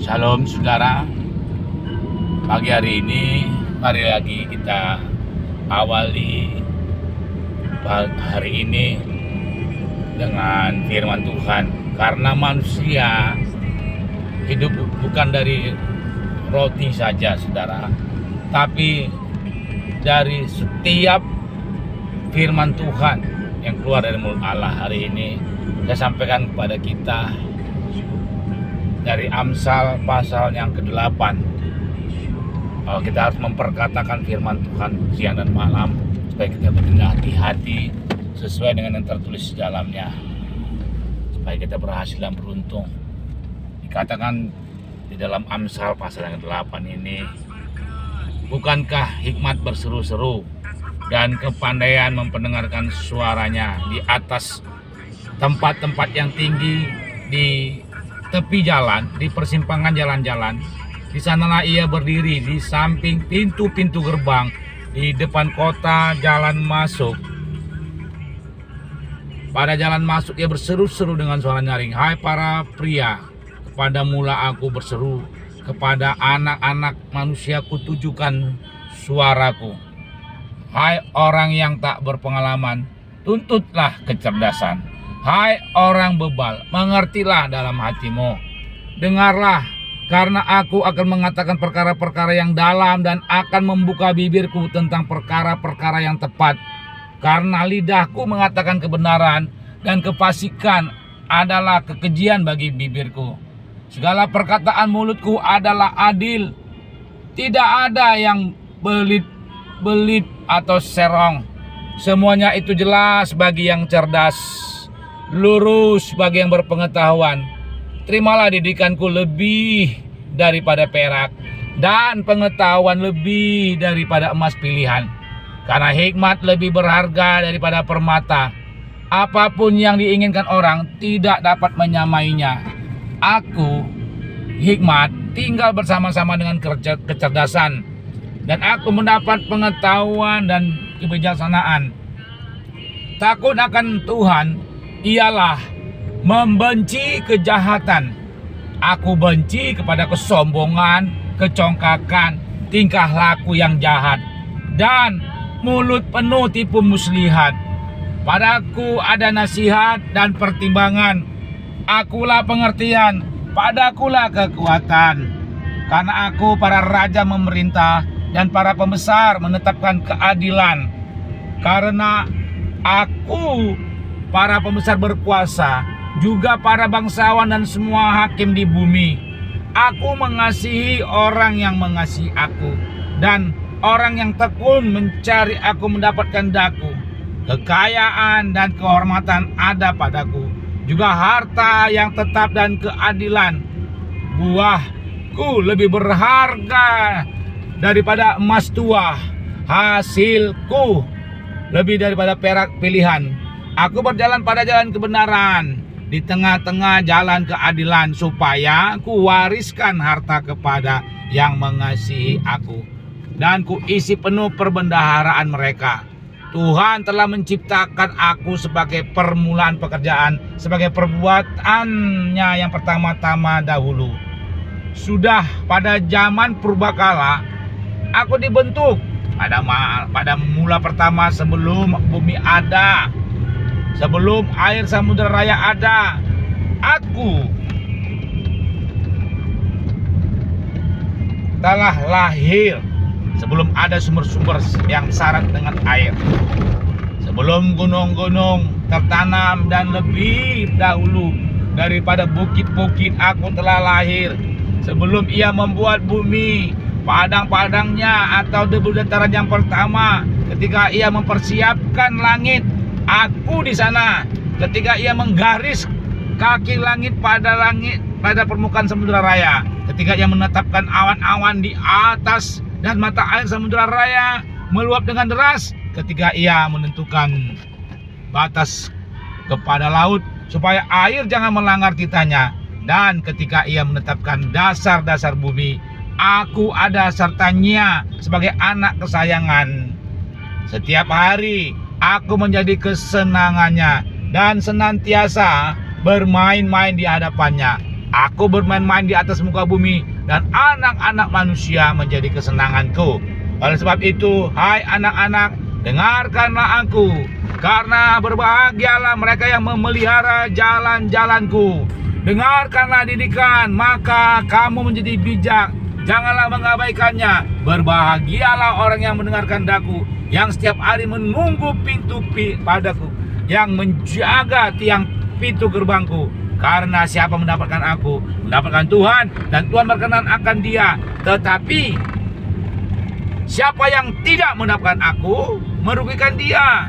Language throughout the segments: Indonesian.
Shalom saudara. Pagi hari ini mari lagi kita awali hari ini dengan firman Tuhan. Karena manusia hidup bukan dari roti saja saudara, tapi dari setiap firman Tuhan yang keluar dari mulut Allah. Hari ini saya sampaikan kepada kita dari Amsal pasal yang ke-8. Kita harus memperkatakan firman Tuhan siang dan malam supaya kita bertindak hati-hati sesuai dengan yang tertulis di dalamnya, supaya kita berhasil dan beruntung. Dikatakan di dalam Amsal pasal yang ke-8 ini, bukankah hikmat berseru-seru dan kepandaian mempendengarkan suaranya di atas tempat-tempat yang tinggi, di tepi jalan, di persimpangan jalan-jalan. Di sanalah ia berdiri di samping pintu-pintu gerbang, di depan kota jalan masuk. Pada jalan masuk ia berseru-seru dengan suara nyaring, hai para pria, kepada mula aku berseru, kepada anak-anak manusia kutujukan suaraku. Hai orang yang tak berpengalaman, tuntutlah kecerdasan. Hai orang bebal, mengertilah dalam hatimu. Dengarlah, karena aku akan mengatakan perkara-perkara yang dalam dan akan membuka bibirku tentang perkara-perkara yang tepat. Karena lidahku mengatakan kebenaran dan kefasikan adalah kekejian bagi bibirku. Segala perkataan mulutku adalah adil. Tidak ada yang belit atau serong. Semuanya itu jelas bagi yang cerdas, lurus bagi yang berpengetahuan. Terimalah didikanku lebih daripada perak, dan pengetahuan lebih daripada emas pilihan. Karena hikmat lebih berharga daripada permata. Apapun yang diinginkan orang tidak dapat menyamainya. Aku, hikmat, tinggal bersama-sama dengan kecerdasan, dan aku mendapat pengetahuan dan kebijaksanaan. Takut akan Tuhan ialah membenci kejahatan. Aku benci kepada kesombongan, kecongkakan, tingkah laku yang jahat, dan mulut penuh tipu muslihat. Padaku ada nasihat dan pertimbangan. Akulah pengertian, padakulah kekuatan. Karena aku para raja memerintah dan para pembesar menetapkan keadilan. Karena aku para pembesar berkuasa, juga para bangsawan dan semua hakim di bumi. Aku mengasihi orang yang mengasihi aku, dan orang yang tekun mencari aku mendapatkan daku. Kekayaan dan kehormatan ada padaku, juga harta yang tetap dan keadilan. Buahku lebih berharga daripada emas tua, hasilku lebih daripada perak pilihan. Aku berjalan pada jalan kebenaran, di tengah-tengah jalan keadilan, supaya ku wariskan harta kepada yang mengasihi aku, dan ku isi penuh perbendaharaan mereka. Tuhan telah menciptakan aku sebagai permulaan pekerjaan, sebagai perbuatannya yang pertama-tama dahulu. Sudah pada zaman purbakala aku dibentuk, pada mula pertama sebelum bumi ada, sebelum air samudera raya ada, aku telah lahir. Sebelum ada sumber-sumber yang syarat dengan air, sebelum gunung-gunung tertanam, dan lebih dahulu daripada bukit-bukit aku telah lahir. Sebelum ia membuat bumi, padang-padangnya atau debu dataran yang pertama, ketika ia mempersiapkan langit, aku di sana. Ketika ia menggaris kaki langit pada permukaan samudera raya, ketika ia menetapkan awan-awan di atas, dan mata air samudera raya meluap dengan deras, ketika ia menentukan batas kepada laut supaya air jangan melanggar titahnya, dan ketika ia menetapkan dasar-dasar bumi, aku ada sertanya sebagai anak kesayangan. Setiap hari aku menjadi kesenangannya dan senantiasa bermain-main di hadapannya. Aku bermain-main di atas muka bumi, dan anak-anak manusia menjadi kesenanganku. Oleh sebab itu, hai anak-anak, dengarkanlah aku, karena berbahagialah mereka yang memelihara jalan-jalanku. Dengarkanlah didikan, maka kamu menjadi bijak. Janganlah mengabaikannya. Berbahagialah orang yang mendengarkan daku, yang setiap hari menunggu pintu padaku, yang menjaga tiang pintu gerbangku. Karena siapa mendapatkan aku, mendapatkan Tuhan, dan Tuhan berkenan akan dia. Tetapi siapa yang tidak mendapatkan aku, merugikan dia.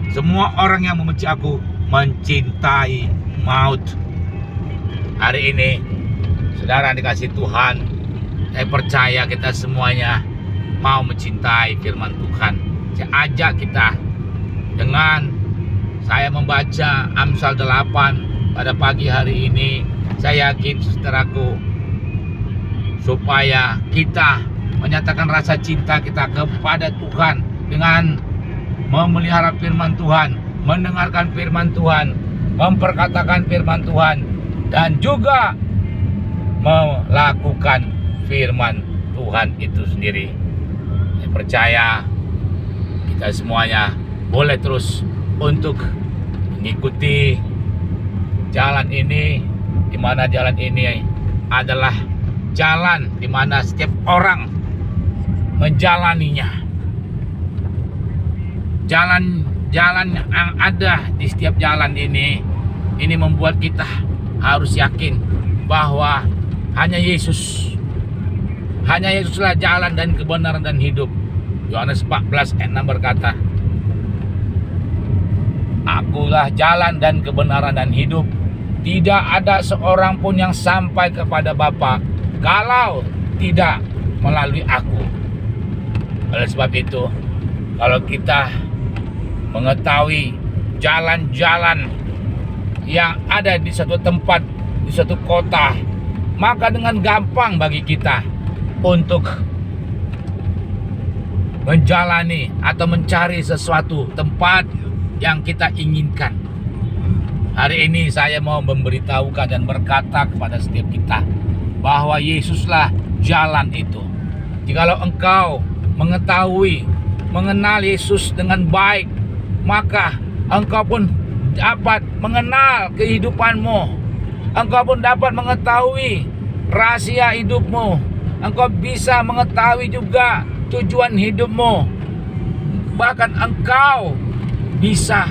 Semua orang yang membenci aku mencintai maut. Hari ini, saudara dikasih Tuhan, saya percaya kita semuanya mau mencintai firman Tuhan. Saya ajak kita dengan saya membaca Amsal 8 pada pagi hari ini. Saya yakin saudaraku, supaya kita menyatakan rasa cinta kita kepada Tuhan dengan memelihara firman Tuhan, mendengarkan firman Tuhan, memperkatakan firman Tuhan, dan juga melakukan firman Tuhan itu sendiri. Saya percaya kita semuanya boleh terus untuk mengikuti jalan ini, di mana jalan ini adalah jalan di mana setiap orang menjalaninya. Jalan-jalan yang ada di setiap jalan ini membuat kita harus yakin bahwa hanya Yesuslah jalan dan kebenaran dan hidup. Yohanes 14 ayat 6 berkata, Akulah jalan dan kebenaran dan hidup. Tidak ada seorang pun yang sampai kepada Bapa kalau tidak melalui aku. Oleh sebab itu, kalau kita mengetahui jalan-jalan yang ada di satu tempat, di satu kota, maka dengan gampang bagi kita untuk menjalani atau mencari sesuatu tempat yang kita inginkan. Hari ini saya mau memberitahukan dan berkata kepada setiap kita bahwa Yesuslah jalan itu. Jikalau engkau mengetahui, mengenal Yesus dengan baik, maka engkau pun dapat mengenal kehidupanmu. Engkau pun dapat mengetahui rahasia hidupmu. Engkau bisa mengetahui juga tujuan hidupmu. Bahkan engkau bisa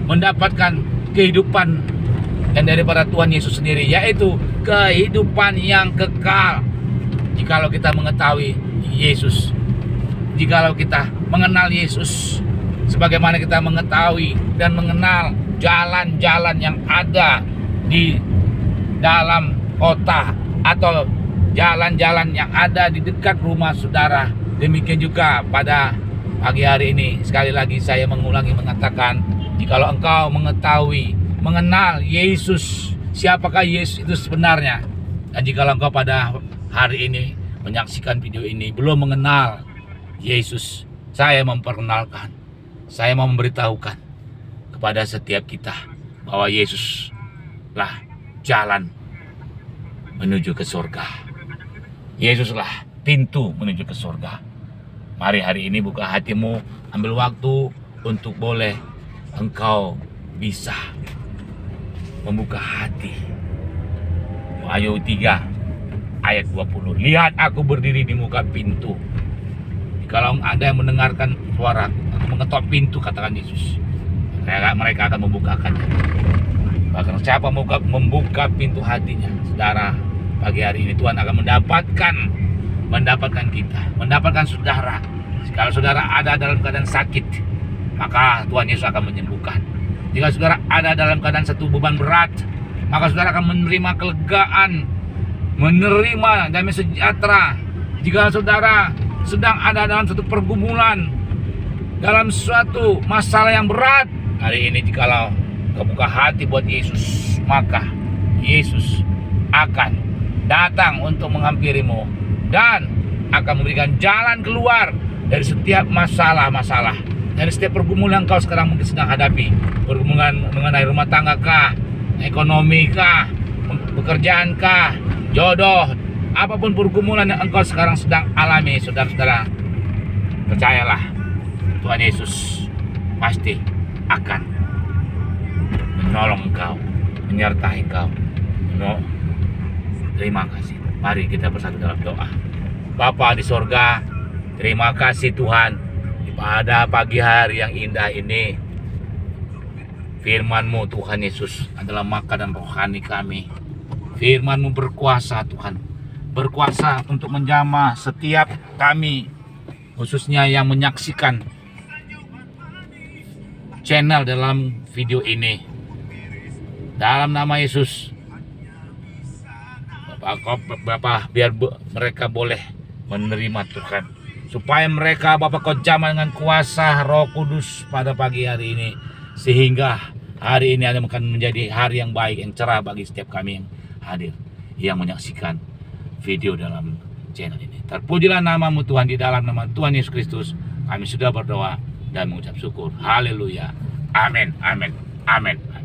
mendapatkan kehidupan dan daripada Tuhan Yesus sendiri, yaitu kehidupan yang kekal. Jikalau kita mengetahui Yesus, jikalau kita mengenal Yesus, sebagaimana kita mengetahui dan mengenal jalan-jalan yang ada di dalam kota atau jalan-jalan yang ada di dekat rumah saudara. Demikian juga pada pagi hari ini, sekali lagi saya mengulangi mengatakan, jikalau engkau mengetahui, mengenal Yesus, siapakah Yesus itu sebenarnya, dan jikalau engkau pada hari ini menyaksikan video ini belum mengenal Yesus, saya memperkenalkan, saya mau memberitahukan kepada setiap kita bahwa Yesuslah jalan menuju ke surga. Yesuslah pintu menuju ke surga. Mari hari ini buka hatimu, ambil waktu untuk boleh engkau bisa membuka hati. Wahyu 3 ayat 20. Lihat aku berdiri di muka pintu. Kalau ada yang mendengarkan suaraku, aku mengetok pintu, katakan Yesus, mereka akan membukakannya. Bahkan siapa membuka pintu hatinya, saudara, pagi hari ini Tuhan akan mendapatkan kita, mendapatkan saudara. Kalau saudara ada dalam keadaan sakit, maka Tuhan Yesus akan menyembuhkan. Jika saudara ada dalam keadaan satu beban berat, maka saudara akan menerima kelegaan, menerima damai sejahtera. Jika saudara sedang ada dalam satu pergumulan, dalam suatu masalah yang berat, hari ini jikalau kau buka hati buat Yesus, maka Yesus akan datang untuk menghampirimu dan akan memberikan jalan keluar dari setiap masalah-masalah, dari setiap pergumulan kau sekarang mungkin sedang hadapi. Pergumulan mengenai rumah tangga kah, ekonomi kah, pekerjaankah, jodoh, apapun pergumulan yang engkau sekarang sedang alami, saudara-saudara, percayalah, Tuhan Yesus pasti akan menolong engkau, menyertai engkau. Terima kasih. Mari kita bersatu dalam doa. Bapa di sorga, terima kasih Tuhan pada pagi hari yang indah ini. Firman-Mu Tuhan Yesus adalah makanan rohani kami. Firman-Mu berkuasa Tuhan, berkuasa untuk menjamah setiap kami, khususnya yang menyaksikan channel dalam video ini. Dalam nama Yesus, Bapak, biar mereka boleh menerima Tuhan, supaya mereka Bapak Kau jamah dengan kuasa Roh Kudus pada pagi hari ini, sehingga hari ini akan menjadi hari yang baik, yang cerah bagi setiap kami yang hadir, yang menyaksikan video dalam channel ini. Terpujilah nama-Mu Tuhan, di dalam nama Tuhan Yesus Kristus kami sudah berdoa dan mengucap syukur. Haleluya. Amin, amin, amin.